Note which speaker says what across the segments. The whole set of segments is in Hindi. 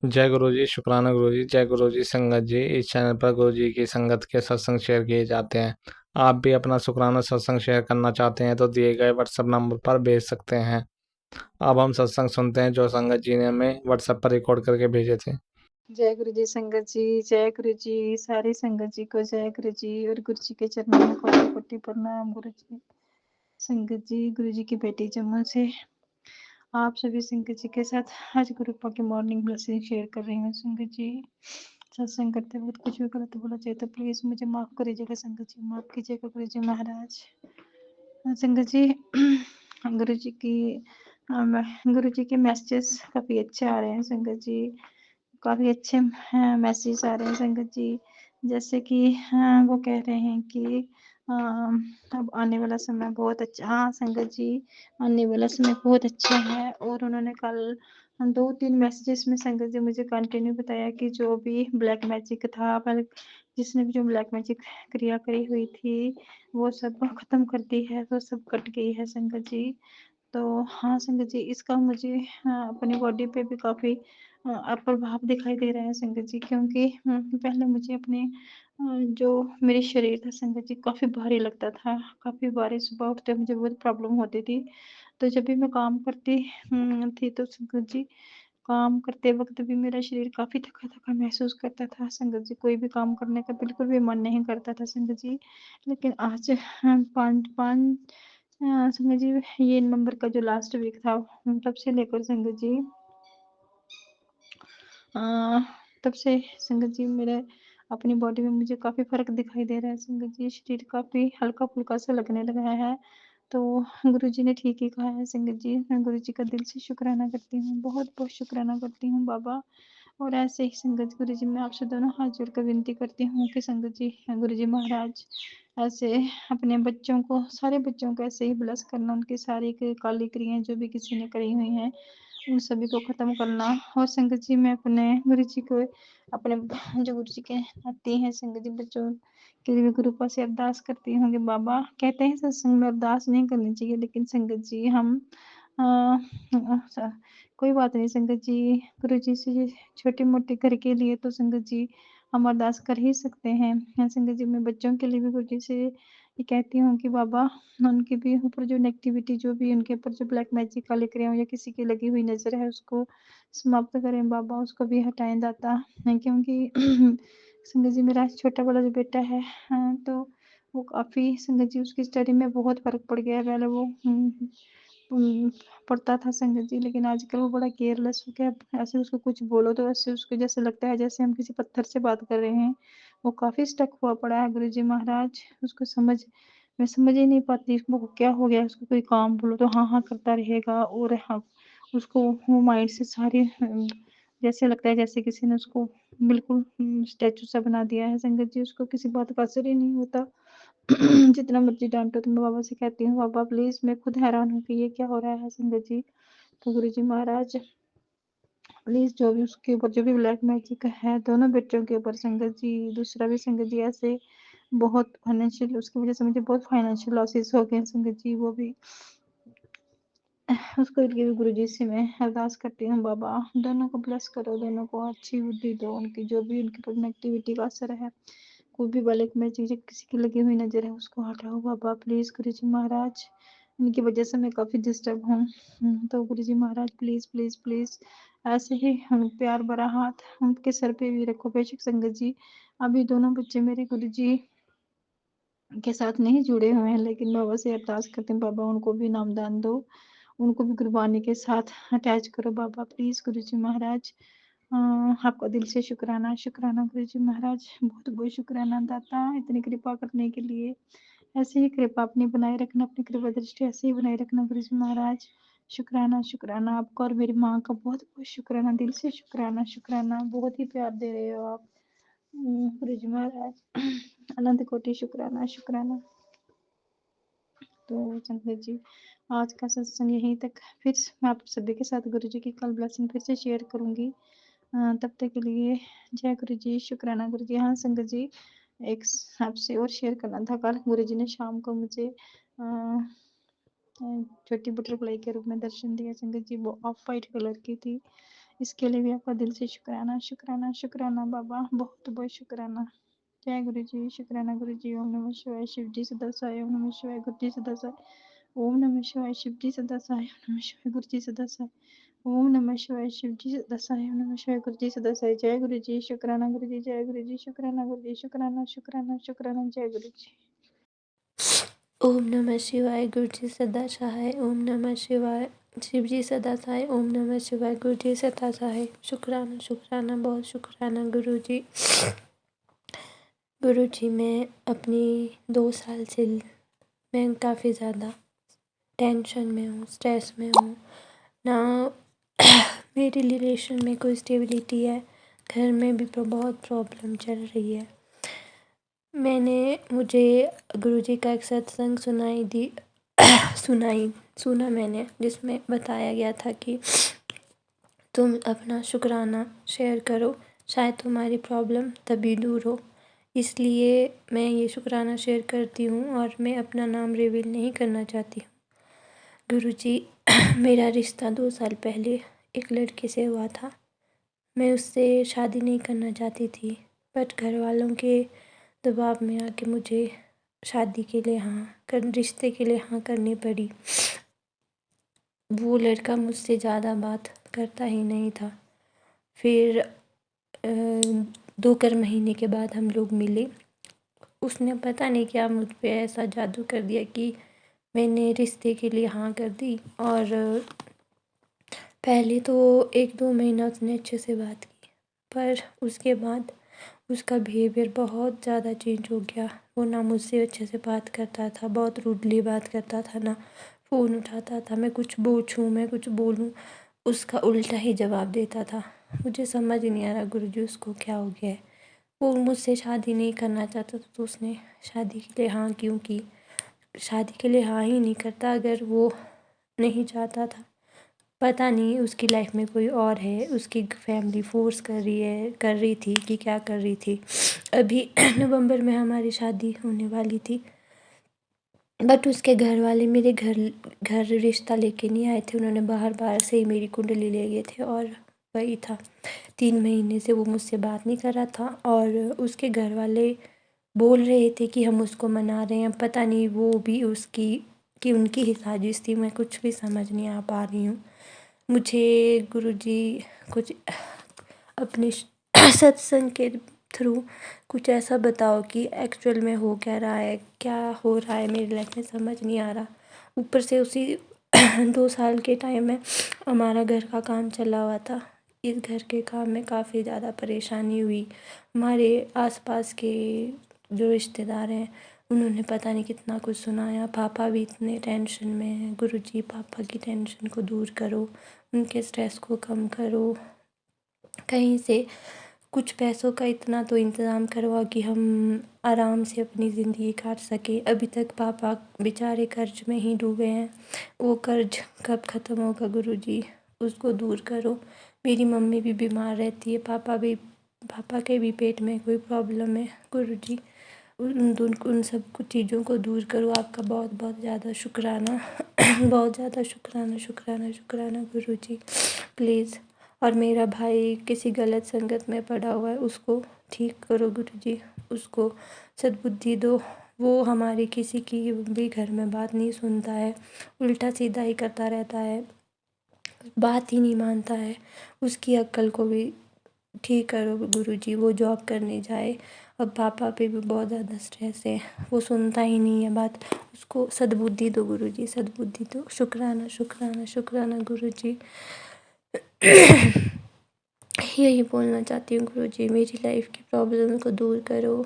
Speaker 1: जय गुरु जी, शुक्राना गुरु जी। जय गुरु जी संगत जी। इस चैनल पर गुरु जी की संगत के सत्संग शेयर किए जाते हैं। आप भी अपना शुक्राना सत्संग शेयर करना चाहते हैं तो दिए गए व्हाट्सएप नंबर पर भेज सकते हैं। अब हम सत्संग सुनते हैं जो संगत जी ने हमें व्हाट्सएप पर रिकॉर्ड करके भेजे थे।
Speaker 2: जय गुरु जी संगत जी, जय गुरु जी। सारी संगत जी को जय गुरु जी और गुरु जी के चरणों में कोटि कोटि प्रणाम। गुरु जी संगत जी, गुरु जी की बेटी जम्मू से आप सभी संगत जी के साथ आज गुरु पा की मॉर्निंग ब्लेसिंग शेयर कर रही हूँ। संगत जी, सत्संग करते वक्त कुछ भी गलत बोला चाहे तो प्लीज मुझे माफ करिएगा। संगत जी माफ कीजिएगा गुरु जी महाराज। संगत जी गुरु जी की गुरु जी के मैसेजेस काफी अच्छे आ रहे हैं। संगत जी काफी अच्छे मैसेज आ रहे हैं। संगत जी जैसे कि वो कह रहे हैं कि अब आने वाला समय बहुत अच्छा। हाँ संगत जी, आने वाला समय बहुत अच्छा है। और उन्होंने कल 2-3 मैसेजेस में संगत जी मुझे कंटिन्यू बताया कि जो भी ब्लैक मैजिक था, पहले जिसने भी जो ब्लैक मैजिक क्रिया करी हुई थी वो सब खत्म कर दी है, वो सब कट गई है संगत जी। तो हाँ संगत जी, इसका मुझे अपनी बॉडी पे भी काफी प्रभाव दिखाई दे रहा है संगत जी। क्योंकि पहले मुझे अपने जो मेरे शरीर था संगत जी काफी भारी लगता था, काफी भारी। सुबह उठते मुझे बहुत प्रॉब्लम होती थी। तो जब भी मैं काम करती थी तो संगत जी काम करते वक्त भी मेरा शरीर काफी थका थका महसूस करता था संगत जी। कोई भी काम करने का बिल्कुल भी मन नहीं करता था संगत जी। लेकिन आज पाँच पाँच संगत जी, ये नवंबर का जो लास्ट वीक था तब से लेकर संगत जी तब से संगत जी मेरे अपनी बॉडी में मुझे काफी फर्क दिखाई दे रहा है संगत जी। शरीर काफी हल्का फुल्का सा लगने लगा है। तो गुरु जी ने ठीक ही कहा है संगत जी। मैं गुरु जी का दिल से शुक्राना करती हूँ, बहुत बहुत शुक्राना करती हूँ बाबा। और ऐसे ही संगत गुरु जी मैं आपसे दोनों हाथ जोड़कर विनती करती हूँ कि संगत जी गुरु जी महाराज ऐसे अपने बच्चों को, सारे बच्चों को ऐसे ही ब्लेस करना। उनकी सारी काली क्रियाएं जो भी किसी ने करी हुई हैं उन सभी को खत्म करना। और संगत जी मैं अपने गुरु जी को, अपने जो गुरु जी के नाती हैं संगत जी बच्चों के लिए गुरु पास से अरदास करती हूँ कि बाबा, कहते हैं सत्संग में अरदास नहीं करनी चाहिए, लेकिन संगत जी हम कोई बात नहीं संगत जी। गुरु जी से छोटी मोटी घर के लिए तो संगत जी हम अरदास कर ही सकते हैं। संगत जी मैं बच्चों के लिए भी गुरु जी से ये कहती हूँ कि बाबा उनके भी ऊपर जो नेगेटिविटी, जो भी उनके ऊपर जो ब्लैक मैजिक काले क्रियाएं या किसी की लगी हुई नजर है उसको समाप्त करें बाबा, उसको भी हटाएं दाता। क्योंकि संगत जी मेरा छोटा वाला जो बेटा है तो वो काफी संगत जी उसकी स्टडी में बहुत फर्क पड़ गया है। पहले वो पढ़ता था संगत जी, लेकिन आजकल वो बड़ा केयरलेस हो गया। ऐसे उसको कुछ बोलो तो ऐसे उसको जैसे लगता है जैसे हम किसी पत्थर से बात कर रहे हैं। वो काफी स्टक हुआ पड़ा है गुरु जी महाराज। उसको मैं समझ ही नहीं पाती इसको क्या हो गया। उसको कोई काम बोलो तो हाँ हाँ करता रहेगा। और हाँ उसको वो माइंड से सारी जैसे लगता है जैसे किसी ने उसको बिल्कुल स्टैचू सा बना दिया है संगत जी। उसको किसी बात का असर ही नहीं होता। जितना मर्जी डांटो तो मैं बाबा से कहती हूँ बाबा प्लीज, मैं खुद हैरान हूँ कि ये क्या हो रहा है संगत जी। तो गुरु जी महाराज प्लीज जो भी उसके ऊपर जो भी ब्लैक मैजिक है दोनों बच्चों के ऊपर संगत जी, दूसरा भी संगत जी ऐसे बहुत फाइनेंशियल, उसकी वजह से मुझे बहुत फाइनेंशियल लॉसेस हो गए संगत जी। वो भी उसके लिए भी गुरु जी से मैं अरदास करती हूँ बाबा दोनों को ब्लेस करो, दोनों को अच्छी बुद्धि दो। उनकी जो भी उनके ऊपर नेगेटिविटी का असर है, कोई भी ब्लैक मैजिक किसी की लगी हुई नजर है उसको हटाओ बाबा प्लीज गुरु जी महाराज। इनकी वजह से मैं काफी डिस्टर्ब हूँ। तो गुरु जी महाराज प्लीज प्लीज प्लीज ऐसे ही हम प्यार भरा हाथ उनके सर पे भी रखो। बेशक संगत जी अभी दोनों बच्चे मेरे गुरु जी के साथ नहीं जुड़े हुए हैं, लेकिन बाबा से अरदास करते हैं बाबा उनको भी नामदान दो, उनको भी गुरबानी के साथ अटैच करो बाबा प्लीज गुरु जी महाराज। आपका दिल से शुक्राना शुक्राना गुरु जी महाराज, बहुत बहुत शुक्राना दाता इतनी कृपा करने के लिए। ऐसे ही कृपा अपनी बनाए रखना, अपनी कृपा दृष्टि ऐसे ही बनाए रखना गुरु जी महाराज। शुक्राना शुक्राना आपका और मेरी माँ का बहुत बहुत शुक्राना, दिल से शुक्राना शुक्राना। बहुत ही प्यार दे रहे हो आप गुरु जी महाराज। अनंत कोटि शुक्राना शुक्राना। तो संगत जी आज का सत्संग यहीं तक, फिर मैं आप सभी के साथ गुरु जी की कल ब्लेसिंग फिर से शेयर करूंगी। तब तक के लिए जय गुरु जी, शुक्राना गुरु जी। हाँ संगत जी एक आपसे और शेयर करना था, कल गुरु जी ने शाम को मुझे छोटी बटरफ्लाई के रूप में दर्शन दिया संगत जी। वो ऑफ वाइट कलर की थी, इसके लिए भी आपका दिल से शुक्राना शुक्राना शुक्राना बाबा, बहुत बहुत शुक्राना। जय गुरु जी, शुक्राना गुरु जी। ओम नमः शिवाय। शिव जी सदा सहाय। ओम नमः शिवाय। गुरु जी सदा सहाय। ओम नमः शिवाय। शिव जी सदा सहाय। ओम नमः शिवाय। गुरु जी सदा सहाय। ओम नमः शिवाय। शिव जी सदा सहाय। ओम नमः शिवाय। गुरु जी सदा सहाय। जय गुरु जी, शुक्राना गुरु जी। जय गुरु जी, शुक्राना गुरु जी। शुक्राना शुक्राना शुक्राना। जय गुरु जी।
Speaker 3: ओम नमः शिवाय। गुरु जी सदा सहाय। ओम नमः शिवाय। शिव जी सदा सहाय। ओम नमः शिवाय। गुरु जी सदा सहाय। शुक्राना शुक्राना, बहुत शुक्राना गुरु जी। गुरु जी, मैं अपनी 2 साल से मैं काफ़ी ज़्यादा टेंशन में हूँ, स्ट्रेस में हूँ ना। मेरी रिलेशन में कोई स्टेबिलिटी है, घर में भी बहुत प्रॉब्लम चल रही है। मुझे गुरुजी का एक सत्संग सुना मैंने, जिसमें बताया गया था कि तुम अपना शुक्राना शेयर करो, शायद तुम्हारी प्रॉब्लम तभी दूर हो। इसलिए मैं ये शुक्राना शेयर करती हूँ और मैं अपना नाम रिवील नहीं करना चाहती हूँ। गुरुजी, मेरा रिश्ता 2 साल पहले एक लड़के से हुआ था। मैं उससे शादी नहीं करना चाहती थी, बट घर वालों के दबाव में आके मुझे शादी के लिए रिश्ते के लिए हाँ करनी पड़ी। वो लड़का मुझसे ज़्यादा बात करता ही नहीं था। फिर 2 महीने के बाद हम लोग मिले। उसने पता नहीं क्या मुझ पे ऐसा जादू कर दिया कि मैंने रिश्ते के लिए हाँ कर दी। और पहले तो 1-2 महीना उसने अच्छे से बात की, पर उसके बाद उसका बिहेवियर बहुत ज़्यादा चेंज हो गया। वो ना मुझसे अच्छे से बात करता था, बहुत रूडली बात करता था, ना फ़ोन उठाता था। मैं कुछ बोलूँ उसका उल्टा ही जवाब देता था। मुझे समझ नहीं आ रहा गुरुजी उसको क्या हो गया है। वो मुझसे शादी नहीं करना चाहता था, तो उसने शादी के लिए हाँ क्यों की? शादी के लिए हाँ ही नहीं करता अगर वो नहीं चाहता था। पता नहीं उसकी लाइफ में कोई और है, उसकी फैमिली फोर्स कर रही थी कि क्या कर रही थी। अभी नवंबर में हमारी शादी होने वाली थी, बट उसके घर वाले मेरे घर रिश्ता लेके नहीं आए थे। उन्होंने बाहर से ही मेरी कुंडली ले गए थे और वही था। 3 महीने से वो मुझसे बात नहीं कर रहा था और उसके घर वाले बोल रहे थे कि हम उसको मना रहे हैं। पता नहीं वो भी उनकी ही साजिश थी। मैं कुछ भी समझ नहीं आ पा रही हूँ। मुझे गुरुजी कुछ अपने सत्संग के थ्रू कुछ ऐसा बताओ कि एक्चुअल में हो क्या रहा है, क्या हो रहा है मेरी लाइफ में, समझ नहीं आ रहा। ऊपर से उसी 2 साल के टाइम में हमारा घर का काम चला हुआ था। इस घर के काम में काफ़ी ज़्यादा परेशानी हुई। हमारे आसपास के जो रिश्तेदार हैं उन्होंने पता नहीं कितना कुछ सुनाया। पापा भी इतने टेंशन में हैं। गुरुजी, पापा की टेंशन को दूर करो, उनके स्ट्रेस को कम करो, कहीं से कुछ पैसों का इतना तो इंतज़ाम करवाओ कि हम आराम से अपनी ज़िंदगी काट सकें। अभी तक पापा बेचारे कर्ज में ही डूबे हैं। वो कर्ज कब ख़त्म होगा गुरुजी, उसको दूर करो। मेरी मम्मी भी बीमार रहती है, पापा के भी पेट में कोई प्रॉब्लम है। गुरुजी, उन सब कुछ चीज़ों को दूर करो। आपका बहुत बहुत ज़्यादा शुक्राना बहुत ज़्यादा शुक्राना शुक्राना शुक्राना गुरुजी, प्लीज़। और मेरा भाई किसी गलत संगत में पड़ा हुआ है, उसको ठीक करो गुरुजी, उसको सद्बुद्धि दो। वो हमारी किसी की भी घर में बात नहीं सुनता है, उल्टा सीधा ही करता रहता है, बात ही नहीं मानता है। उसकी अक्ल को भी ठीक करो गुरुजी, वो जॉब करने जाए। अब पापा पे भी बहुत ज़्यादा स्ट्रेस है, वो सुनता ही नहीं है बात। उसको सद्बुद्धि दो गुरुजी, सद्बुद्धि दो। शुक्राना शुक्राना शुक्राना गुरुजी। यही बोलना चाहती हूँ गुरुजी, मेरी लाइफ की प्रॉब्लम को दूर करो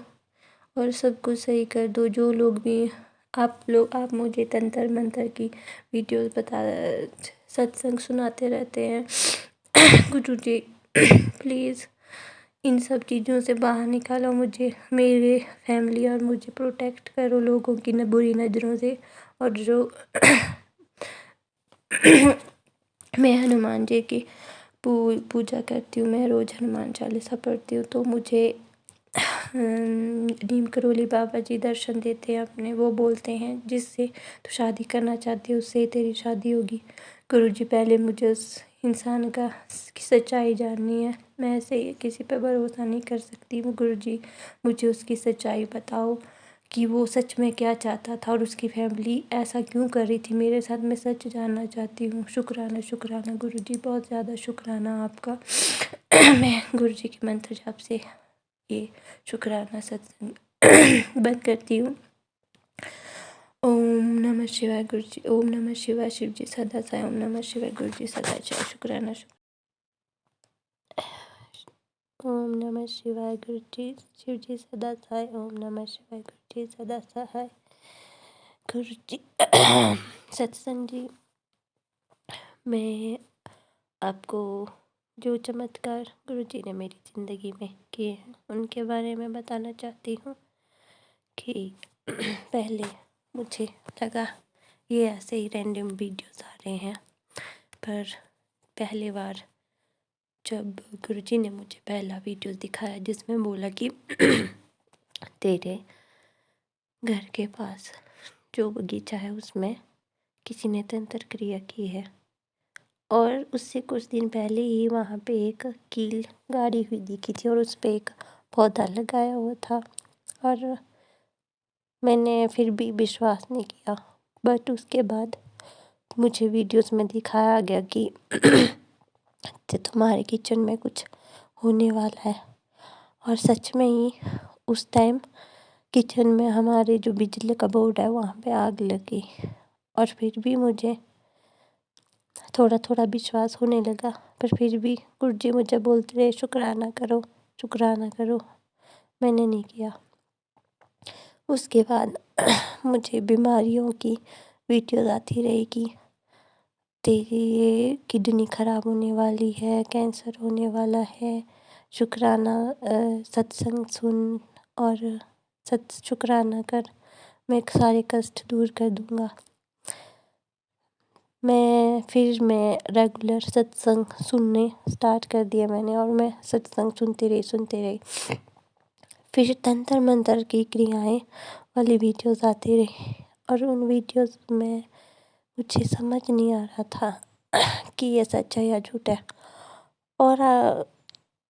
Speaker 3: और सब कुछ सही कर दो। जो लोग भी आप मुझे तंत्र मंत्र की वीडियोस सत्संग सुनाते रहते हैं गुरुजी, प्लीज़ इन सब चीज़ों से बाहर निकालो मुझे, मेरे फैमिली और मुझे प्रोटेक्ट करो लोगों की बुरी नज़रों से। और जो मैं हनुमान जी की पूजा करती हूँ, मैं रोज़ हनुमान चालीसा पढ़ती हूँ, तो मुझे नीम करोली बाबा जी दर्शन देते हैं अपने। वो बोलते हैं जिससे तो शादी करना चाहती है उससे ही तेरी शादी होगी। गुरुजी, पहले मुझे उस इंसान का सच्चाई जाननी है। मैं ऐसे ही किसी पे भरोसा नहीं कर सकती हूँ। गुरुजी मुझे उसकी सच्चाई बताओ कि वो सच में क्या चाहता था और उसकी फैमिली ऐसा क्यों कर रही थी मेरे साथ। मैं सच जानना चाहती हूँ। शुक्राना शुक्राना गुरुजी, बहुत ज़्यादा शुक्राना आपका। मैं गुरुजी के मंत्र जाप से ये शुक्राना सत्संग बंद करती हूँ। ओम नमः शिवाय गुरुजी, ओम नमः शिवाय शिवजी सदा साई, ओम नमः शिवाय गुरुजी सदा जय। शुक्राना ओम नमः शिवाय गुरुजी शिवजी सदा साई, ओम नमः शिवाय गुरुजी सदा सहाय। गुरुजी सत्संग जी, मैं आपको जो चमत्कार गुरुजी ने मेरी ज़िंदगी में किए हैं उनके बारे में बताना चाहती हूँ कि पहले मुझे लगा ये ऐसे ही रैंडम वीडियोस आ रहे हैं, पर पहली बार जब गुरुजी ने मुझे पहला वीडियो दिखाया जिसमें बोला कि तेरे घर के पास जो बगीचा है उसमें किसी ने तंत्र क्रिया की है, और उससे कुछ दिन पहले ही वहाँ पे एक कील गाड़ी हुई दिखी थी और उस पे एक पौधा लगाया हुआ था। और मैंने फिर भी विश्वास नहीं किया, बट उसके बाद मुझे वीडियोस में दिखाया गया कि तुम्हारे किचन में कुछ होने वाला है। और सच में ही उस टाइम किचन में हमारे जो बिजली का बोर्ड है वहाँ पे आग लगी। और फिर भी मुझे थोड़ा थोड़ा विश्वास होने लगा, पर फिर भी गुरुजी मुझे बोलते रहे शुक्राना करो शुक्राना करो, मैंने नहीं किया। उसके बाद मुझे बीमारियों की वीडियोस आती रही कि तेरी ये किडनी ख़राब होने वाली है, कैंसर होने वाला है, शुक्राना सत्संग सुन और शुक्राना कर, मैं सारे कष्ट दूर कर दूँगा। मैं रेगुलर सत्संग सुनने स्टार्ट कर दिया मैंने, और मैं सत्संग सुनती रही। फिर तंत्र मंत्र की क्रियाएं वाली वीडियोस आती रही, और उन वीडियोस में मुझे समझ नहीं आ रहा था कि ये सच है या झूठ है। और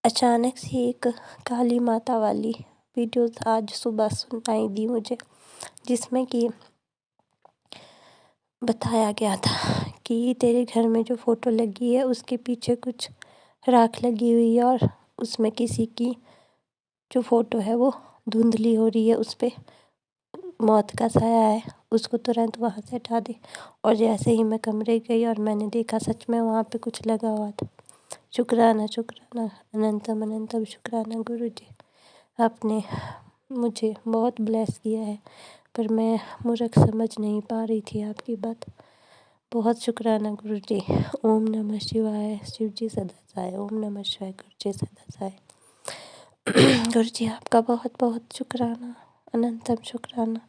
Speaker 3: अचानक से एक काली माता वाली वीडियोस आज सुबह सुनाई दी मुझे, जिसमें कि बताया गया था कि तेरे घर में जो फ़ोटो लगी है उसके पीछे कुछ राख लगी हुई है, और उसमें किसी की जो फ़ोटो है वो धुंधली हो रही है, उस पे मौत का साया है, उसको तुरंत वहाँ से हटा दे। और जैसे ही मैं कमरे गई और मैंने देखा सच में वहाँ पे कुछ लगा हुआ था। शुक्राना शुक्राना अनंतम अनंतम शुक्राना गुरुजी, आपने मुझे बहुत ब्लेस किया है, पर मैं मूर्ख समझ नहीं पा रही थी आपकी बात। बहुत शुक्राना गुरुजी। ओम नमः शिवाय शिवजी सदा साई, ओम नमः शिवाय गुरुजी सदा साई। गुरुजी आपका बहुत बहुत शुक्राना, अनंतम शुक्राना,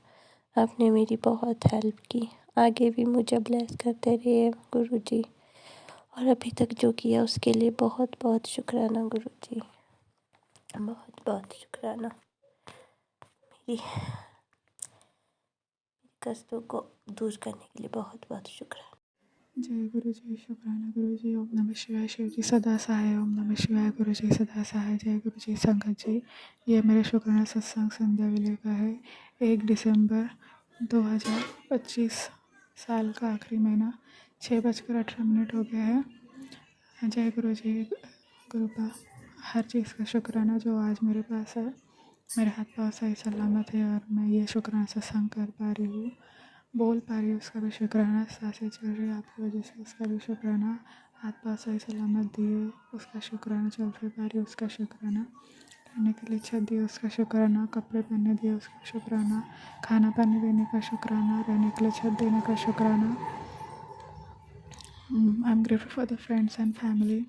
Speaker 3: आपने मेरी बहुत हेल्प की, आगे भी मुझे ब्लेस करते रहिए गुरुजी, और अभी तक जो किया उसके लिए बहुत बहुत शुक्राना गुरुजी, बहुत बहुत शुक्राना। मेरी कष्टों को दूर करने के लिए बहुत बहुत शुक्राना।
Speaker 4: जय गुरु जी, शुक्राना गुरु जी। ओम नमः शिवाय शिव जी सदा सहाय, ओम नमः शिवाय गुरु जी सदा सहाय। जय गुरु जी संगत जी, ये मेरे शुक्राना सत्संग संध्या विलय का है। 1 दिसंबर 2025 साल का आखिरी महीना, 6:18 हो गया है। जय गुरु जी, कृपा हर चीज़ का शुक्राना जो आज मेरे पास है। मेरे हाथ पाँव सही सलामत है और मैं ये शुक्राना सत्संग कर पा रही हूँ, बोल पा रही हूँ, उसका भी शुक्राना। सांसें चल रही है आपकी वजह से, उसका भी शुक्राना। हाथ पाँव सही सलामत दिए उसका शुक्राना। चल फिर पा रही हूँ उसका शुक्राना। रहने के लिए छत दिए उसका शुक्राना। कपड़े पहनने दिए उसका शुक्राना। खाना पानी देने का शुक्राना। रहने के लिए छत देने का शुक्राना। I'm grateful for the friends and family.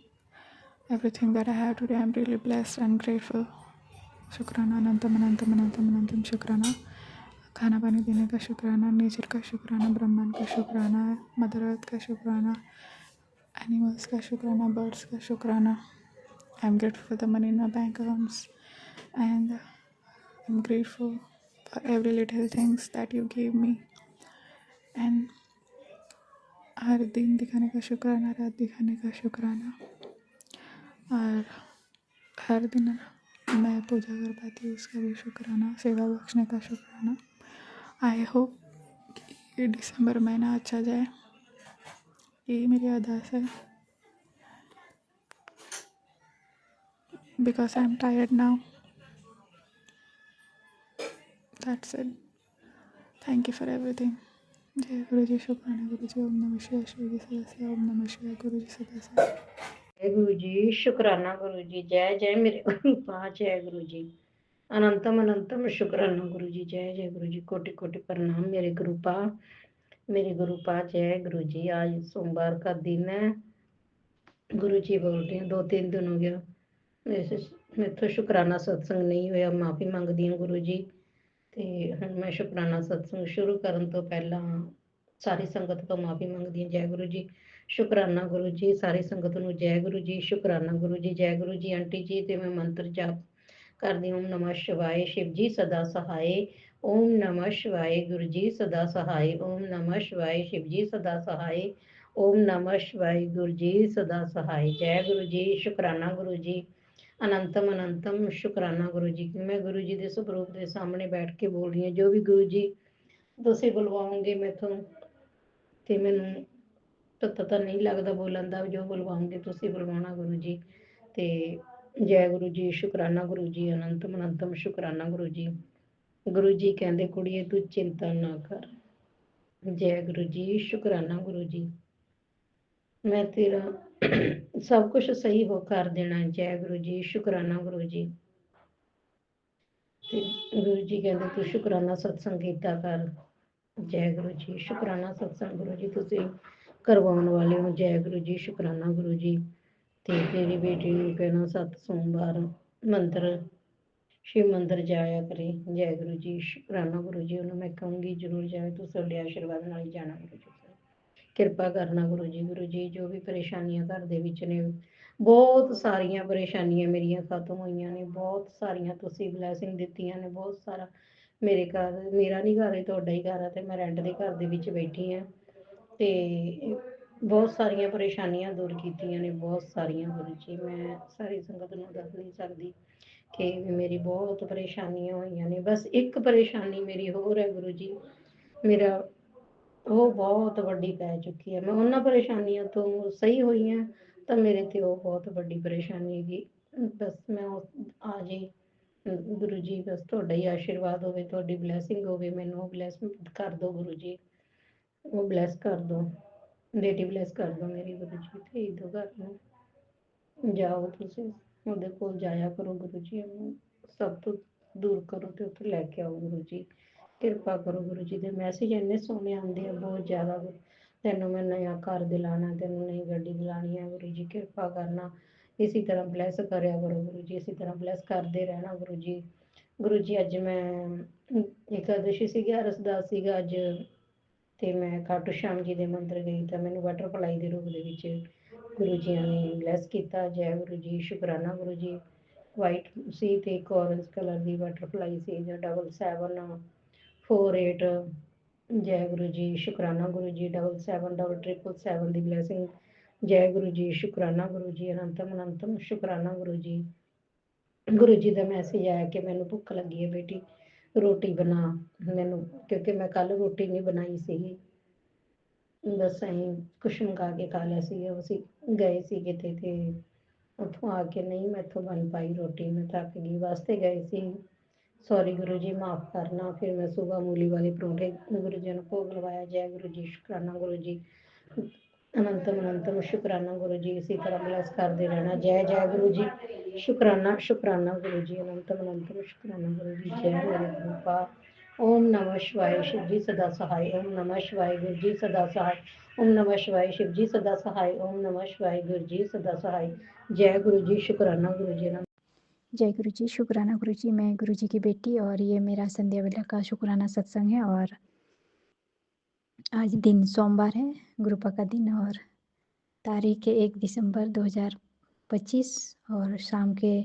Speaker 4: Everything that I have today, I'm really blessed and grateful. शुक्राना अनंतम अनंतम अनंतम अनंतम शुक्राना। खाना पानी देने का शुक्राना, नेचर का शुक्राना, ब्रह्मांड का शुक्राना, मदर अर्थ का शुक्राना, एनिमल्स का शुक्राना, बर्ड्स का शुक्राना। I am grateful for the money in my bank accounts and I am grateful for every little things that you give me. And हर दिन दिखाने का शुक्राना, रात दिखाने का शुक्राना, और हर दिन मैं पूजा कर पाती हूँ उसका भी शुक्राना, सेवा बख्शने का शुक्राना। आई होप कि दिसंबर महीना अच्छा जाए, यही मेरी अरदास है। Because I am tired now, that's it. Thank you for everything. जय गुरु जी, शुक्राना गुरु जी। ओम नमः शिवाय, शिव जी सदा। ओम नमः शिवाय, गुरु जी सदा।
Speaker 5: जय गुरु जी, शुक्राना गुरु जी। जय जय मेरे गुरु पा, जय गुरु जी। अनंतम अनंतम शुक्राना गुरु जी। जय जय गुरु जी, कोटि कोटि प्रणाम मेरे गुरु पा, मेरे गुरु पा। जय गुरु जी। आज सोमवार का दिन है, गुरु जी बोल रहे हैं 2-3 दिन हो गया मेरे तो शुक्राना सत्संग नहीं होया, माफ़ी मंगदी हूँ गुरु जी। ਤੇ ਹੁਣ ਮੈਂ ਸ਼ੁਕਰਾਨਾ ਸਤਸੰਗ ਸ਼ੁਰੂ ਕਰਨ ਤੋਂ ਪਹਿਲਾਂ ਸਾਰੀ ਸੰਗਤ ਤੋਂ ਮਾਫੀ ਮੰਗਦੀ ਹਾਂ। ਜੈ ਗੁਰੂ ਜੀ, ਸ਼ੁਕਰਾਨਾ ਗੁਰੂ ਜੀ। ਸਾਰੀ ਸੰਗਤ ਨੂੰ ਜੈ ਗੁਰੂ ਜੀ, ਸ਼ੁਕਰਾਨਾ ਗੁਰੂ ਜੀ। ਜੈ ਗੁਰੂ ਜੀ ਆਂਟੀ ਜੀ। ਤੇ ਮੈਂ ਮੰਤਰ ਜਾਪ ਕਰਦੀ ਓਮ ਨਮः शिवाय, शिव जी सदा सहाय। ओम नमः शिवाय, गुरु जी सदा सहाय। ओम नमः शिवाय, शिव जी सदा सहाय। ओम नमः शिवाय, गुरु जी सदा सहाय। जय गुरु जी, शुकराना गुरु जी। अनंतम अनंतम शुकराना गुरु जी। मैं गुरु जी के स्वरूप के सामने बैठ के बोल रही हूँ, जो भी गुरु जी तुसीं बुलवाओगे मैथों, ते मैनूं पता तो नहीं लगता बोलन का, जो बुलवाओगे तुसीं बुलवाना गुरु जी। ते जय गुरु जी, शुकराना गुरु जी। अनंतम अनंतम शुकराना गुरु जी। गुरु जी कहते कुड़िए तू चिंता ना कर। जय गुरु जी, शुकराना गुरु जी। मैं तेरा सब कुछ सही हो कर देना। जय गुरु जी, शुकराना गुरु जी। ते गुरु जी कहते तू शुकराना सत्संग कीता कर। जय गुरु जी, शुकराना सत्संग गुरु जी तुसीं करवाउण वाले हो। जय गुरु जी, शुकराना गुरु जी। ते तेरी बेटी नूं कहना 7 सोमवार मंत्र शिव मंदिर जाया करे। जय गुरु जी, शुकराना गुरु जी। उन्होंने मैं कहूँगी जरूर जाए, तो ਤੁਹਾਡੇ आशीर्वाद नाल ही जाना गुरु जी। किरपा करना गुरु जी। गुरु जी जो भी परेशानियां घर दे विच ने, बहुत सारियां परेशानियां मेरियां खत्म होईयां ने, बहुत सारियां तुसीं ब्लैसिंग दित्तियां ने, बहुत सारा मेरे घर, मेरा नहीं घर है ਤੁਹਾਡਾ ही घर है, तो मैं रेंट के घर दे विच बैठी हाँ। ते बहुत सारियां परेशानियां दूर कीतियां ने, बहुत सारियां गुरु जी। मैं सारी संगत नूं दस नहीं सकदी कि मेरी बहुत परेशानियां होईयां ने। बस एक परेशानी मेरी होर है गुरु जी, मेरा ਉਹ ਬਹੁਤ ਵੱਡੀ ਪੈ ਚੁੱਕੀ ਹੈ। ਮੈਂ ਉਹਨਾਂ ਪਰੇਸ਼ਾਨੀਆਂ ਤੋਂ ਸਹੀ ਹੋਈ ਹਾਂ, ਤਾਂ ਮੇਰੇ ਤੇ ਉਹ ਬਹੁਤ ਵੱਡੀ ਪਰੇਸ਼ਾਨੀ ਹੈਗੀ। ਬਸ ਮੈਂ ਆ ਜੇ ਗੁਰੂ ਜੀ, ਬਸ ਤੁਹਾਡਾ ਹੀ ਆਸ਼ੀਰਵਾਦ ਹੋਵੇ, ਤੁਹਾਡੀ ਬਲੈਸਿੰਗ ਹੋਵੇ, ਮੈਨੂੰ ਉਹ ਬਲੈਸ ਕਰ ਦਿਓ ਗੁਰੂ ਜੀ, ਉਹ ਬਲੈਸ ਕਰ ਦਿਓ, ਬੇਟੀ ਬਲੈਸ ਕਰ ਦਿਓ ਮੇਰੀ ਗੁਰੂ ਜੀ। ਭੇਜ ਦਿਓ ਘਰ ਨੂੰ, ਜਾਓ ਤੁਸੀਂ ਉਹਦੇ ਕੋਲ ਜਾਇਆ ਕਰੋ ਗੁਰੂ ਜੀ, ਉਹਨੂੰ ਸਭ ਤੋਂ ਦੂਰ ਕਰੋ ਤੇ ਉੱਥੇ ਲੈ ਕੇ ਆਓ ਗੁਰੂ ਜੀ। ਕਿਰਪਾ ਕਰੋ ਗੁਰੂ ਜੀ। ਦੇ ਮੈਸੇਜ ਇੰਨੇ ਸੋਹਣੇ ਆਉਂਦੇ ਆ, ਬਹੁਤ ਜ਼ਿਆਦਾ। ਤੈਨੂੰ ਮੈਂ ਨया ਘਰ ਦਿਲਾਣਾ, ਤੈਨੂੰ ਨਈ ਗੱਡੀ ਦਿਲਾਣੀ ਹੈ ਗੁਰੂ ਜੀ, ਕਿਰਪਾ ਕਰਨਾ। ਇਸੇ ਤਰ੍ਹਾਂ ਬਲੈਸ ਕਰਿਆ ਕਰੋ ਗੁਰੂ ਜੀ, ਇਸੇ ਤਰ੍ਹਾਂ ਬਲੈਸ ਕਰਦੇ ਰਹਿਣਾ ਗੁਰੂ ਜੀ। ਗੁਰੂ ਜੀ ਅੱਜ ਮੈਂ ਇਕਾਦਸ਼ੀ ਸੀਗੀ, ਅਰਸਦਾਸ ਸੀਗਾ ਅੱਜ, ਤੇ ਮੈਂ ਖਾਟੂ ਸ਼ਾਮ ਜੀ ਦੇ ਮੰਦਿਰ ਗਈ ਤਾਂ ਮੈਨੂੰ ਬਟਰਫਲਾਈ ਦੇ ਰੂਪ ਦੇ ਵਿੱਚ ਗੁਰੂ ਜੀ ਨੇ ਬਲੈਸ ਕੀਤਾ। ਜੈ ਗੁਰੂ ਜੀ, ਸ਼ੁਕਰਾਨਾ ਗੁਰੂ ਜੀ। ਵਾਈਟ ਸੀ ਤੇ ਇੱਕ ਔਰੰਜ ਕਲਰ ਦੀ ਬਟਰਫਲਾਈ ਸੀ, ਜੋ 7748। ਜੈ ਗੁਰੂ ਜੀ, ਸ਼ੁਕਰਾਨਾ ਗੁਰੂ ਜੀ। 777777 ਦੀ ਬਲੈਸਿੰਗ। ਜੈ ਗੁਰੂ ਜੀ, ਸ਼ੁਕਰਾਨਾ ਗੁਰੂ ਜੀ। ਅਨੰਤਮ ਅਨੰਤਮ ਸ਼ੁਕਰਾਨਾ ਗੁਰੂ ਜੀ। ਗੁਰੂ ਜੀ ਦਾ ਮੈਸੇਜ ਆਇਆ ਕਿ ਮੈਨੂੰ ਭੁੱਖ ਲੱਗੀ ਹੈ ਬੇਟੀ, ਰੋਟੀ ਬਣਾ ਮੈਨੂੰ, ਕਿਉਂਕਿ ਮੈਂ ਕੱਲ ਰੋਟੀ ਨਹੀਂ ਬਣਾਈ ਸੀਗੀ, ਬਸ ਅਸੀਂ ਕੁਛ ਮੰਗਾ ਕੇ ਖਾ ਲਿਆ ਸੀ। ਅਸੀਂ ਗਏ ਸੀ ਕਿਤੇ ਤੇ ਉੱਥੋਂ ਆ ਕੇ ਨਹੀਂ ਮੈਥੋਂ ਬਣ ਪਾਈ ਰੋਟੀ, ਮੈਂ ਥੱਕ ਗਈ, ਵਾਸਤੇ ਗਏ ਸੀ। सॉरी गुरु जी, माफ़ करना। फिर मैं सुबह मूली वाले परोठे गुरु जी ने भोग लवाया। जय गुरु जी, शुकराना गुरु जी। अनंतम अनंतम शुकराना गुरु जी। इसी तरह ब्लैस करते रहना। जय जय गुरु जी, शुकराना शुकराना गुरु जी। अनंतम अनंतम शुकराना गुरु जी। जय मेरे गुरु पा। ओम नमः शिवाय, शिव जी सदा सहाय। ओम नमः शिवाय, गुरु जी सदा सहाय। ओम नमः शिवाय, शिव जी सदा सहाय। ओम नमः शिवाय, गुरु जी सदा सहाय। जय गुरु जी, शुकराना गुरु जी।
Speaker 6: जय गुरु जी, शुक्राना गुरु जी। मैं गुरु जी की बेटी और ये मेरा संध्या वेला का शुक्राना सत्संग है। और आज दिन सोमवार है, गुरुपा का दिन, और तारीख है 1 दिसंबर 2025 और शाम के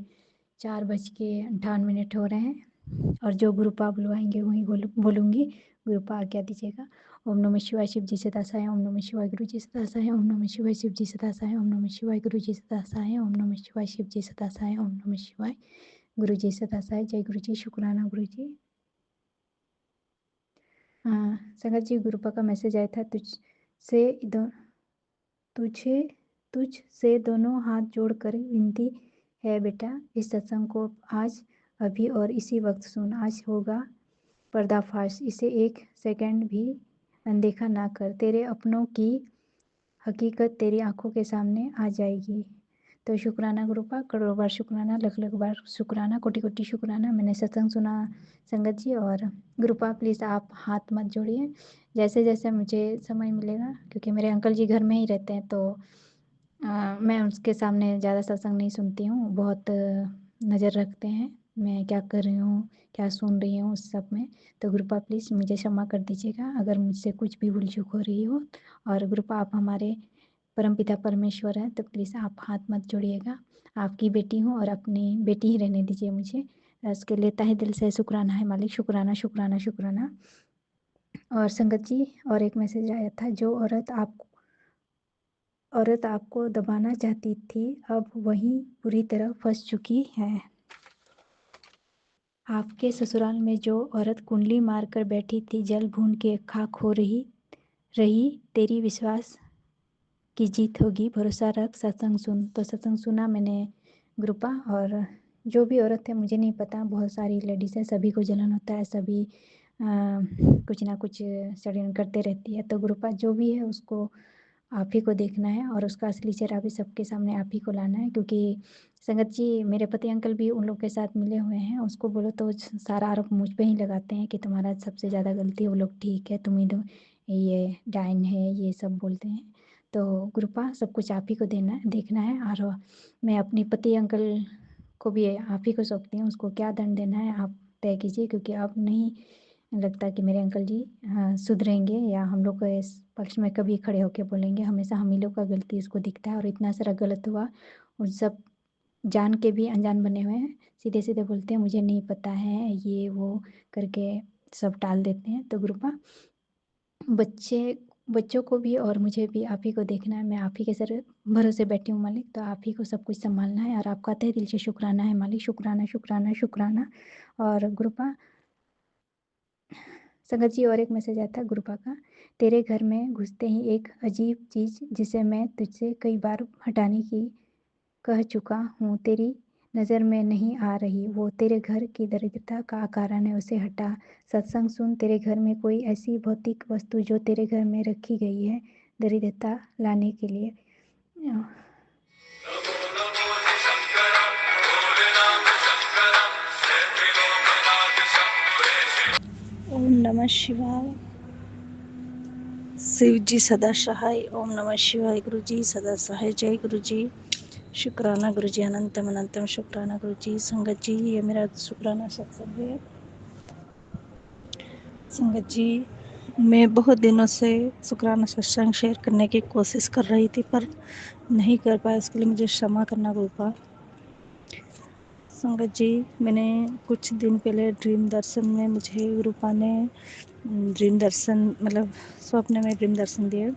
Speaker 6: 4:58 हो रहे हैं। और जो गुरुपा बुलवाएंगे वही बोलूँगी। गुरुपा आज्ञा दीजिएगा। ओम नमः शिवाय शिव जी सदा सहाय। ओम नमः शिवाय गुरु जी सदा सहाय। ओम नमः शिवाय शिव जी सदा सहाय। ओम नमः शिवाय गुरु जी सदा सहाय। ओम नमः शिवाय शिव जी सदा सहाय। ओम नमः शिवाय गुरु जी सदा सहाय। जय गुरु जी, शुक्राना गुरु जी। संगत जी, गुरुपा का मैसेज आया था, तुझ से दोनों हाथ जोड़कर विनती है बेटा, इस सत्संग को आज, अभी और इसी वक्त सुन। आज होगा पर्दाफाश, इसे एक सेकंड भी अनदेखा ना कर। तेरे अपनों की हकीकत तेरी आंखों के सामने आ जाएगी। तो शुक्राना गुरुपा, करोड़ों बार शुक्राना, लख लख बार शुक्राना, कोटि कोटि शुक्राना। मैंने सत्संग सुना संगत जी। और गुरुपा प्लीज़ आप हाथ मत जोड़िए, जैसे जैसे मुझे समय मिलेगा, क्योंकि मेरे अंकल जी घर में ही रहते हैं, तो मैं उसके सामने ज़्यादा सत्संग नहीं सुनती हूँ। बहुत नज़र रखते हैं मैं क्या कर रही हूँ, क्या सुन रही हूँ, उस सब में। तो गुरुपा प्लीज़ मुझे क्षमा कर दीजिएगा अगर मुझसे कुछ भी भूल चूक हो रही हो। और गुरुपा आप हमारे परमपिता परमेश्वर हैं, तो प्लीज़ आप हाथ मत जोड़िएगा। आपकी बेटी हूँ और अपनी बेटी ही रहने दीजिए मुझे। इसके लिए तहे दिल से शुक्राना है मालिक, शुक्राना शुक्राना शुक्राना। और संगत जी, और एक मैसेज आया था, जो औरत आपको दबाना चाहती थी, अब वहीं पूरी तरह फंस चुकी है। आपके ससुराल में जो औरत कुंडली मारकर बैठी थी, जल भून के खाक हो रही, तेरी विश्वास की जीत होगी, भरोसा रख, सत्संग सुन। तो सत्संग सुना मैंने ग्रुपा। और जो भी औरत है मुझे नहीं पता, बहुत सारी लेडीज़ है, सभी को जलन होता है, सभी कुछ ना कुछ षड्यंत्र करते रहती है। तो ग्रुपा जो भी है उसको आप ही को देखना है और उसका असली चेहरा भी सबके सामने आप ही को लाना है। क्योंकि संगत जी, मेरे पति अंकल भी उन लोग के साथ मिले हुए हैं, उसको बोलो तो सारा आरोप मुझ पे ही लगाते हैं कि तुम्हारा सबसे ज़्यादा गलती है, वो लोग ठीक है, तुम ही ये डाइन है, ये सब बोलते हैं। तो गुरुपा सब कुछ आप ही को देखना है। और मैं अपनी पति अंकल को भी आप ही को सौंपती हूँ, उसको क्या दंड देना है आप तय कीजिए। क्योंकि अब नहीं लगता कि मेरे अंकल जी सुधरेंगे या हम लोग के इस पक्ष में कभी खड़े होकर बोलेंगे। हमेशा हम ही लोग का गलती उसको दिखता है, और इतना सारा गलत हुआ, उन सब जान के भी अनजान बने हुए हैं, सीधे सीधे बोलते हैं मुझे नहीं पता है, ये वो करके सब टाल देते हैं। तो गुरुपा बच्चों को भी और मुझे भी आप ही को देखना है। मैं आप ही के सर भरोसे बैठी हूँ मालिक, तो आप ही को सब कुछ संभालना है। और आपका तहे दिल से शुक्राना है मालिक, शुक्राना शुक्राना शुक्राना। और गुरुपा संगत जी, और एक मैसेज आया था गुरुपा का, तेरे घर में घुसते ही एक अजीब चीज़ जिसे मैं तुझसे कई बार हटाने की कह चुका हूँ, तेरी नज़र में नहीं आ रही, वो तेरे घर की दरिद्रता का कारण है, उसे हटा। सत्संग सुन, तेरे घर में कोई ऐसी भौतिक वस्तु जो तेरे घर में रखी गई है दरिद्रता लाने के लिए।
Speaker 7: ओम नमः शिवाय। शिव जी सदा सहाय। ओम नमः शिवाय। गुरु जी सदा सहाय। जय गुरु जी, शुक्राना गुरु जी, अनंतम अनंतम शुक्राना गुरु जी। संगत जी, ये मेरा शुक्राना सत्संग है। संगत जी, मैं बहुत दिनों से शुक्राना सत्संग शेयर करने की कोशिश कर रही थी, पर नहीं कर पाया, इसके लिए मुझे क्षमा करना गुरुपा। संगत जी, मैंने कुछ दिन पहले ड्रीम दर्शन में मुझे गुरुपा ने ड्रीम दर्शन मतलब स्वप्न में ड्रीम दर्शन दिए,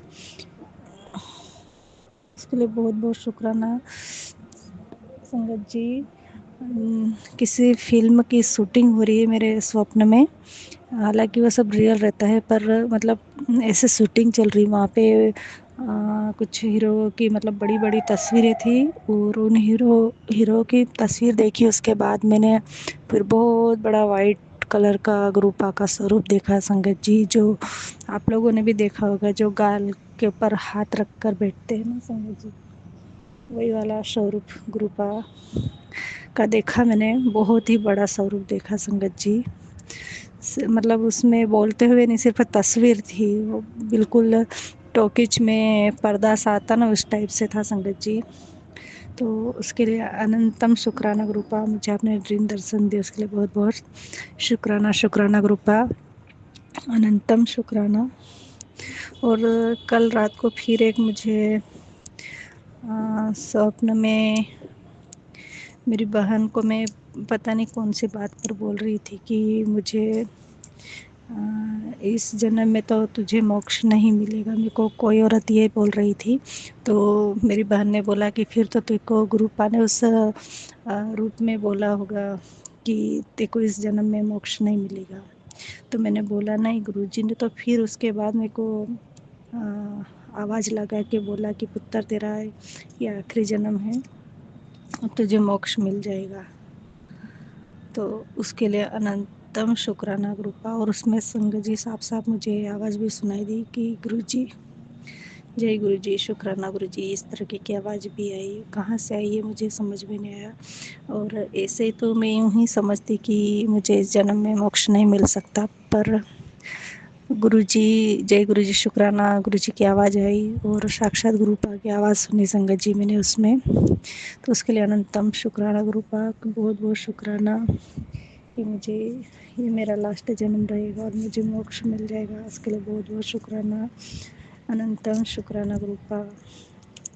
Speaker 7: इसके लिए बहुत बहुत शुक्राना। संगत जी, किसी फिल्म की शूटिंग हो रही है मेरे स्वप्न में, हालांकि वो सब रियल रहता है, पर मतलब ऐसे शूटिंग चल रही वहाँ पे कुछ हीरो की मतलब बड़ी बड़ी तस्वीरें थी, और उन हीरो की तस्वीर देखी। उसके बाद मैंने फिर बहुत बड़ा वाइट कलर का गुरुपा का स्वरूप देखा संगत जी, जो आप लोगों ने भी देखा होगा, जो गाल के ऊपर हाथ रख कर बैठते हैं ना संगत जी, वही वाला स्वरूप गुरुपा का देखा मैंने। बहुत ही बड़ा स्वरूप देखा संगत जी, मतलब उसमें बोलते हुए नहीं, सिर्फ तस्वीर थी, वो बिल्कुल टॉकीज में पर्दा सा आता ना, उस टाइप से था संगत जी। तो उसके लिए अनंतम शुक्राना गुरुपा, मुझे आपने ड्रीम दर्शन दिया, उसके लिए बहुत बहुत शुक्राना शुक्राना गुरुपा, अनंतम शुक्राना। और कल रात को फिर एक मुझे स्वप्न में मेरी बहन को मैं पता नहीं कौन सी बात पर बोल रही थी कि मुझे इस जन्म में तो तुझे मोक्ष नहीं मिलेगा। मेरे को कोई औरत ये बोल रही थी, तो मेरी बहन ने बोला कि फिर तो तेरे को गुरुपा ने उस रूप में बोला होगा कि तेरे को इस जन्म में मोक्ष नहीं मिलेगा। तो मैंने बोला नहीं गुरुजी ने तो फिर उसके बाद मेरे को आवाज़ लगा के बोला कि पुत्र तेरा ये आखिरी जन्म है, अब तुझे मोक्ष मिल जाएगा। तो उसके लिए अनंतम शुक्राना गुरुपा। और उसमें संगत जी साफ साफ मुझे आवाज़ भी सुनाई दी कि गुरुजी, जय गुरुजी, शुक्राना गुरुजी। इस तरह की आवाज़ भी आई, कहाँ से आई ये मुझे समझ में नहीं आया। और ऐसे तो मैं यूँ ही समझती कि मुझे इस जन्म में मोक्ष नहीं मिल सकता, पर गुरुजी, जय गुरुजी, शुक्राना गुरुजी की आवाज़ आई और साक्षात गुरुपा की आवाज़ सुनी संगत जी मैंने उसमें। तो उसके लिए अनंतम शुक्राना गुरुपा, बहुत बहुत शुक्राना कि मुझे ये मेरा लास्ट जन्म रहेगा और मुझे मोक्ष मिल जाएगा। उसके लिए बहुत बहुत शुक्राना, अनंतम शुक्राना गुरुपा।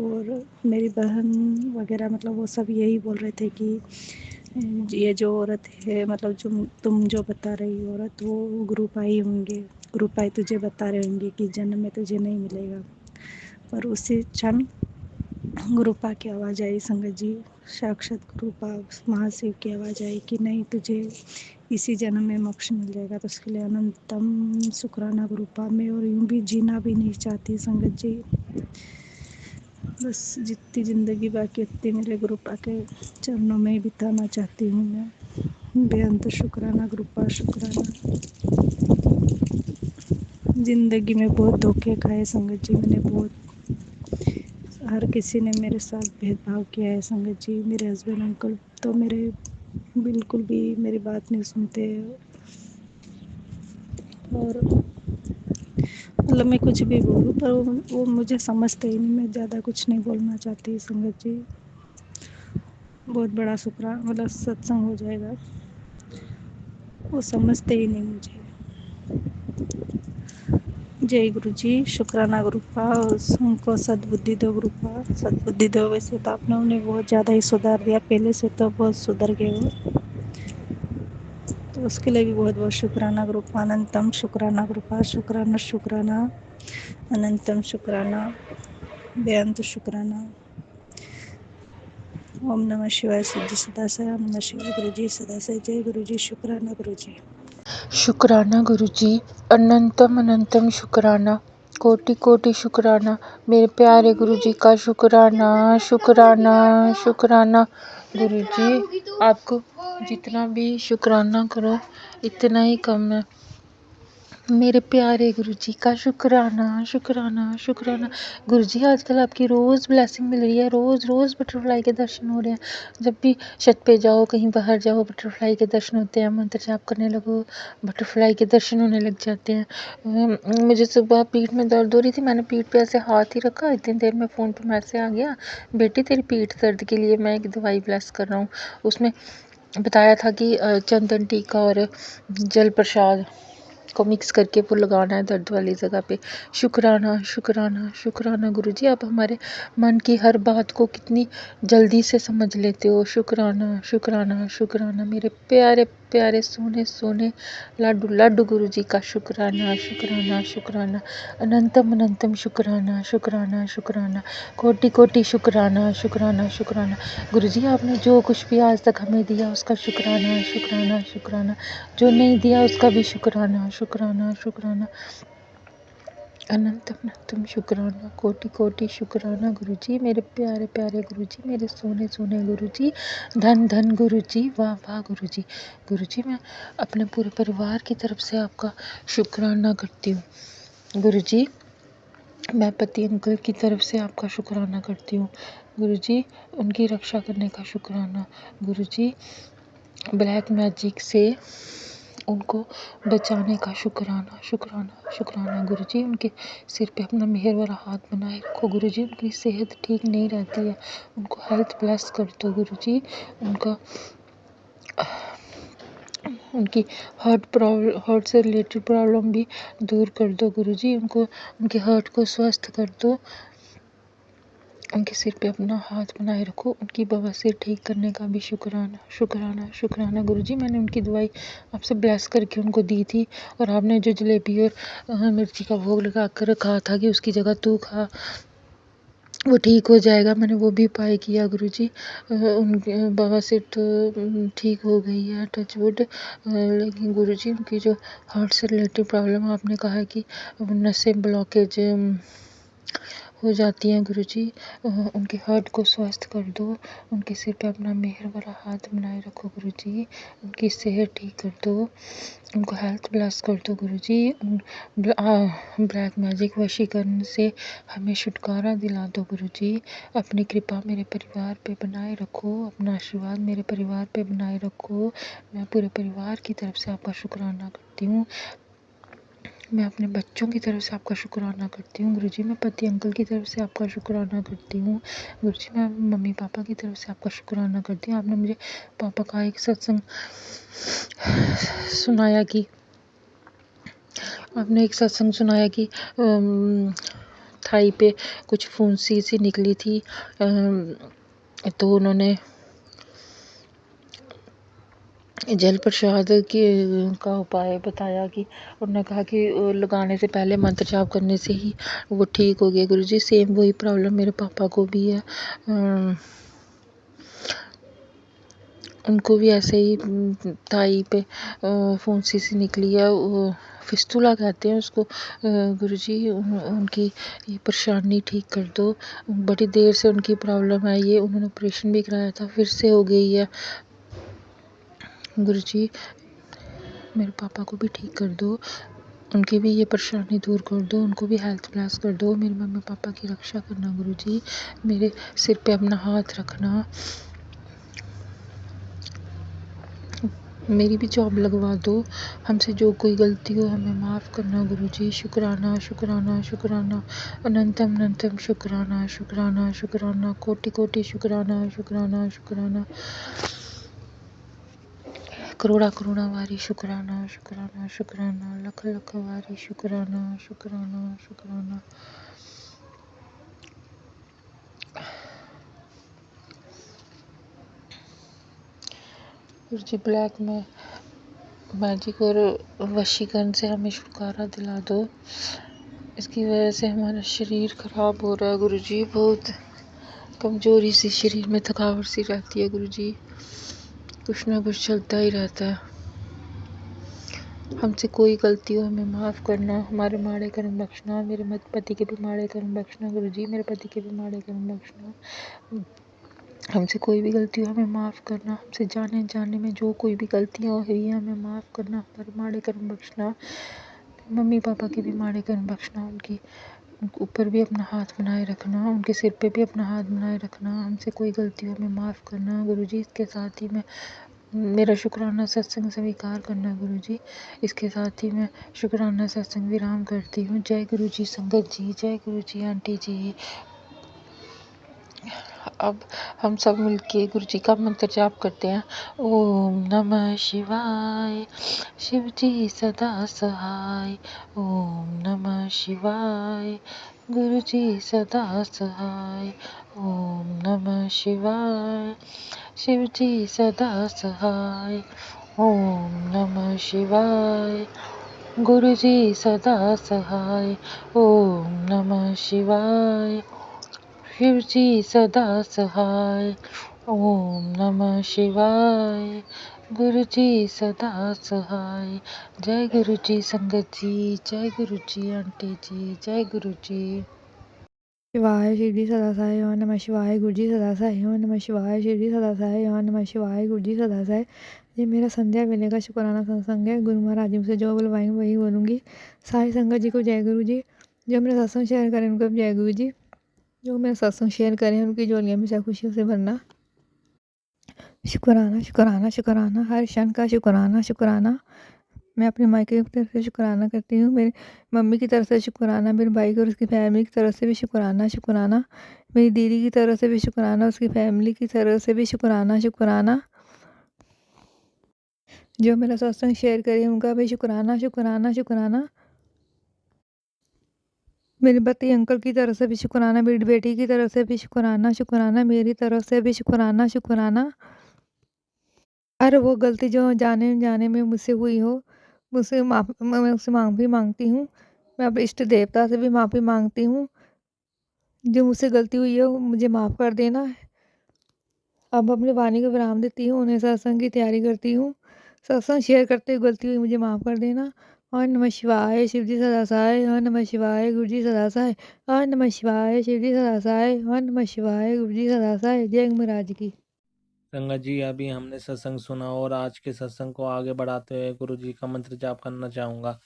Speaker 7: और मेरी बहन वगैरह मतलब वो सब यही बोल रहे थे कि ये जो औरत है, मतलब जो तुम जो बता रही हो औरत, वो गुरुपाई होंगे, गुरुपाई तुझे बता रहे होंगे कि जन्म में तुझे नहीं मिलेगा। पर उसी क्षण गुरुपा की आवाज़ आई संगत जी, साक्षात गुरुपा महाशिव की आवाज़ आई कि नहीं, तुझे इसी जन्म में मोक्ष मिल जाएगा। तो उसके लिए अनंतम शुक्राना गुरुपा में। और यूँ भी जीना भी नहीं चाहती संगत जी, बस जितनी ज़िंदगी बाकी उतनी मेरे गुरुपा के चरणों में ही बिताना चाहती हूँ मैं। बेअंत शुक्राना गुरुपा, शुक्राना। ज़िंदगी में बहुत धोखे खाए संगत जी मैंने, बहुत, हर किसी ने मेरे साथ भेदभाव किया है संगत जी। मेरे हस्बैंड अंकल तो मेरे बिल्कुल भी मेरी बात नहीं सुनते, और मतलब मैं कुछ भी बोलूँ पर वो मुझे समझते ही नहीं। मैं ज़्यादा कुछ नहीं बोलना चाहती संगत जी, बहुत बड़ा मतलब सत्संग हो जाएगा, वो समझते ही नहीं मुझे। जय गुरु जी, शुक्राना गुरुपा, उनको सद्बुद्धि दो गुरुपा, सद्बुद्धि दो। वैसे तो आपने उन्हें बहुत ज़्यादा ही सुधार दिया, पहले से तो बहुत सुधर गए हो, तो उसके लिए भी बहुत बहुत शुक्राना गुरुपा, अनंतम शुक्राना गुरुपा, शुक्राना शुक्राना, अनंतम शुक्राना, बेअंत शुक्राना। ओम नमः शिवाय, सिद्धि सदासाय, ओम नमः शिवाय। गुरु जी सदासाय, जय गुरु जी, शुक्राना गुरु जी।
Speaker 8: शुक्राना गुरुजी, अनंतम अनंतम शुक्राना, कोटि कोटि शुक्राना, मेरे प्यारे गुरुजी का शुक्राना, शुक्राना, शुक्राना। गुरुजी, आपको जितना भी शुक्राना करो इतना ही कम है। मेरे प्यारे गुरुजी का शुक्राना, शुक्राना, शुक्राना। गुरुजी, आजकल आपकी रोज़ ब्लेसिंग मिल रही है, रोज़ रोज़ बटरफ्लाई के दर्शन हो रहे हैं। जब भी छत पे जाओ, कहीं बाहर जाओ, बटरफ्लाई के दर्शन होते हैं। मंत्र जाप करने लगो, बटरफ्लाई के दर्शन होने लग जाते हैं। मुझे सुबह पीठ में दर्द हो रही थी, मैंने पीठ पे ऐसे हाथ ही रखा, इतनी देर में फ़ोन पे मैसेज आ गया, बेटी तेरी पीठ दर्द के लिए मैं एक दवाई ब्लेस कर रहा हूँ। उसमें बताया था कि चंदन टीका और जल प्रसाद को मिक्स करके वो लगाना है दर्द वाली जगह पे। शुक्राना, शुक्राना, शुक्राना गुरुजी, आप हमारे मन की हर बात को कितनी जल्दी से समझ लेते हो। शुक्राना, शुक्राना, शुक्राना। मेरे प्यारे प्यारे सोने सोने लाडू लाडू गुरुजी का शुक्राना, शुक्राना, शुक्राना, अनंतम अनंतम शुक्राना, शुक्राना, शुक्राना, कोटि कोटि शुक्राना, शुक्राना, शुक्राना। गुरुजी, आपने जो कुछ भी आज तक हमें दिया उसका शुक्राना, शुक्राना, शुक्राना। जो नहीं दिया उसका भी शुक्राना, शुक्राना, शुक्राना, अनंतम अनंतम शुक्राना, कोटि कोटि शुक्राना गुरुजी। मेरे प्यारे प्यारे गुरुजी, मेरे सोने सोने गुरुजी, धन धन गुरुजी, वाह वाह गुरुजी। गुरुजी, मैं अपने पूरे परिवार की तरफ से आपका शुक्राना करती हूँ। गुरुजी, मैं पति अंकल की तरफ से आपका शुक्राना करती हूँ। गुरुजी, उनकी रक्षा करने का शुक्राना। गुरुजी, ब्लैक मैजिक से उनको बचाने का शुक्राना, शुक्राना, शुक्राना। गुरुजी, उनके सिर पे अपना मेहर वाला हाथ बनाए रखो। गुरुजी, उनकी सेहत ठीक नहीं रहती है, उनको हेल्थ ब्लेस कर दो गुरुजी। उनकी हार्ट से रिलेटेड प्रॉब्लम भी दूर कर दो गुरुजी। उनके हार्ट को स्वस्थ कर दो। उनके सिर पे अपना हाथ बनाए रखो, उनकी बवासीर ठीक करने का भी शुक्राना शुक्राना शुक्राना गुरुजी। मैंने उनकी दवाई आपसे ब्लेस करके उनको दी थी, और आपने जो जलेबी और मिर्ची का भोग लगा कर कहा था कि उसकी जगह तू खा, वो ठीक हो जाएगा, मैंने वो भी उपाय किया गुरुजी। उनके बवासीर तो ठीक हो गई है, टच वुड। लेकिन गुरुजी उनकी जो हार्ट से रिलेटेड प्रॉब्लम आपने कहा है कि नसें ब्लॉकेज हो जाती हैं गुरुजी, उनके हार्ट को स्वस्थ कर दो, उनके सिर पे अपना मेहर भरा हाथ बनाए रखो गुरुजी, उनकी सेहत ठीक कर दो, उनको हेल्थ ब्लेस कर दो गुरुजी। ब्लैक मैजिक वशीकरण से हमें छुटकारा दिला दो गुरुजी। अपनी कृपा मेरे परिवार पे बनाए रखो, अपना आशीर्वाद मेरे परिवार पे बनाए रखो। मैं पूरे परिवार की तरफ से आपका शुक्राना करती हूँ, मैं अपने बच्चों की तरफ से आपका शुक्राना करती हूँ गुरुजी। मैं पति अंकल की तरफ से आपका शुक्राना करती हूँ गुरुजी। मैं मम्मी पापा की तरफ से आपका शुक्राना करती हूँ। आपने मुझे पापा का एक सत्संग सुनाया कि थाई पे कुछ फुंसी सी निकली थी, तो उन्होंने जल प्रसाद का उपाय बताया कि उन्होंने कहा कि लगाने से पहले मंत्र जाप करने से ही वो ठीक हो गया गुरुजी। सेम वही प्रॉब्लम मेरे पापा को भी है, उनको भी ऐसे ही थाई पे फुंसी सी निकली है, फिस्तुला कहते हैं उसको गुरुजी। उनकी ये परेशानी ठीक कर दो, बड़ी देर से उनकी प्रॉब्लम है ये, उन्होंने ऑपरेशन भी कराया था, फिर से हो गई है गुरुजी। मेरे पापा को भी ठीक कर दो, उनकी भी ये परेशानी दूर कर दो, उनको भी हेल्थ ब्लेस कर दो। मेरे मम्मी पापा की रक्षा करना गुरुजी, मेरे सिर पे अपना हाथ रखना, मेरी भी जॉब लगवा दो, हमसे जो कोई गलती हो हमें माफ़ करना गुरुजी। शुक्राना शुक्राना शुक्राना, अनंतम अनंतम शुक्राना शुक्राना शुक्राना, कोटि कोटि शुक्राना शुक्राना शुक्राना, करोड़ा करोड़ा वारी शुक्राना शुक्राना शुक्राना, लख लख वारी शुक्राना शुक्राना शुक्राना। गुरुजी ब्लैक में मैजिक और वशीकरण से हमें छुटकारा दिला दो, इसकी वजह से हमारा शरीर खराब हो रहा है गुरुजी, बहुत कमजोरी सी शरीर में थकावट सी रहती है गुरुजी, कुछ ना कुछ चलता ही रहता है। हमसे कोई गलती हो हमें माफ़ करना, हमारे माड़े कर्म बख्शना, मेरे पति के भी माड़े कर्म बख्शना गुरुजी, मेरे पति के भी माड़े कर्म बख्शना। हमसे कोई भी गलती हो हमें माफ़ करना, हमसे जाने जाने में जो कोई भी गलतियाँ हुई हैं हमें माफ़ करना, हमारे माड़े कर्म बख्शना, मम्मी पापा के भी माड़े कर्म बख्शना, उनके ऊपर भी अपना हाथ बनाए रखना, उनके सिर पे भी अपना हाथ बनाए रखना। हमसे कोई गलती हो हमें माफ़ करना गुरुजी। इसके साथ ही मैं मेरा शुक्राना सत्संग स्वीकार करना गुरुजी। इसके साथ ही मैं शुक्राना सत्संग विराम करती हूँ। जय गुरुजी संगत जी, जय गुरुजी आंटी जी। अब हम सब मिलके गुरुजी का मंत्र जाप करते हैं। ओम नमः शिवाय, शिव जी सदा सहाय। ओम नमः शिवाय, गुरुजी सदा सहाय। ओम नमः शिवाय, शिव जी सदा सहाय। ओम नमः शिवाय, गुरुजी सदा सहाय। ओम नमः शिवाय, शिव जी सदा सहाय। ओम नमः शिवाय, गुरु जी सदा सहाय। जय गुरु जी संगत जी, जय गुरु जी आंटी जी, जय गुरु जी।
Speaker 3: शिवाय शिव जी सदा सहाय। ओम नमः शिवाय गुरु जी सदा सहाय। ओम नमः शिवाय शिव जी सदा सहाय। ओम नमः शिवाय गुरु जी सदा सहाय। ये मेरा संध्या वेले का शुक्राना सत्संग है। गुरु महाराज जी मुझसे जो बुलवाएंगे वही बोलूँगी। सारी संगत जी को जय गुरु जी। जो मेरा सत्संग शेयर करें उनको जय गुरु जी। जो मेरा सत्संग शेयर करें उनकी झोलियाँ हमेशा खुशियों से भरना। शुक्राना शुक्राना शुक्राना, हर क्षण का शुक्राना शुक्राना। मैं अपने मायके की तरफ से शुक्राना करती हूँ, मेरी मम्मी की तरफ से शुक्राना, मेरे भाई की और उसकी फैमिली की तरफ से भी शुक्राना शुक्राना, मेरी दीदी की तरफ से भी शुक्राना, उसकी फैमिली की तरफ से भी शुक्राना शुक्राना। जो मेरा सत्संग शेयर करे उनका भी शुक्राना शुक्राना शुक्राना।
Speaker 4: मेरे पति अंकल की तरफ से भी शुक्राना, मेरी बेटी की तरफ से भी शुक्राना, शुक्राना, मेरी तरफ से भी शुक्राना, शुक्राना। और वो गलती जो जाने में मुझसे हुई हो, मैं उससे माफ़ी माँगती हूँ। मैं अपने इष्ट देवता से भी माफ़ी माँगती हूँ। जो मुझसे गलती हुई है, वो मुझे माफ़ कर देना। अब अपनी वाणी को विराम देती हूँ, उन्हें सत्संग की तैयारी करती हूँ। सत्संग शेयर करते हुए गलती हुई मुझे माफ़ कर देना। ओम नमः शिवाय, शिव जी सदा सहाय। ओम नमः शिवाय, गुरु जी सदा सहाय। ओम नमः शिवाय, शिव जी सदा सहाय। ओम नमः शिवाय, गुरु जी सदा सहाय। जय महाराज की।
Speaker 1: संगत जी, अभी हमने सत्संग सुना और आज के सत्संग को आगे बढ़ाते हुए गुरु जी का मंत्र जाप करना चाहूँगा।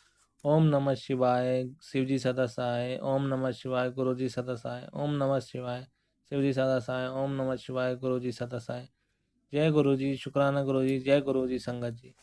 Speaker 1: ओम नमः शिवाय, शिव जी सदा सहाय। ओम नमः शिवाय, गुरु जी सदा सहाय। ओम नमः शिवाय, शिव जी सदा सहाय। ओम नमः शिवाय, गुरु जी सदा सहाय। जय गुरु जी, शुक्राना गुरु जी, जय गुरु जी संगत जी।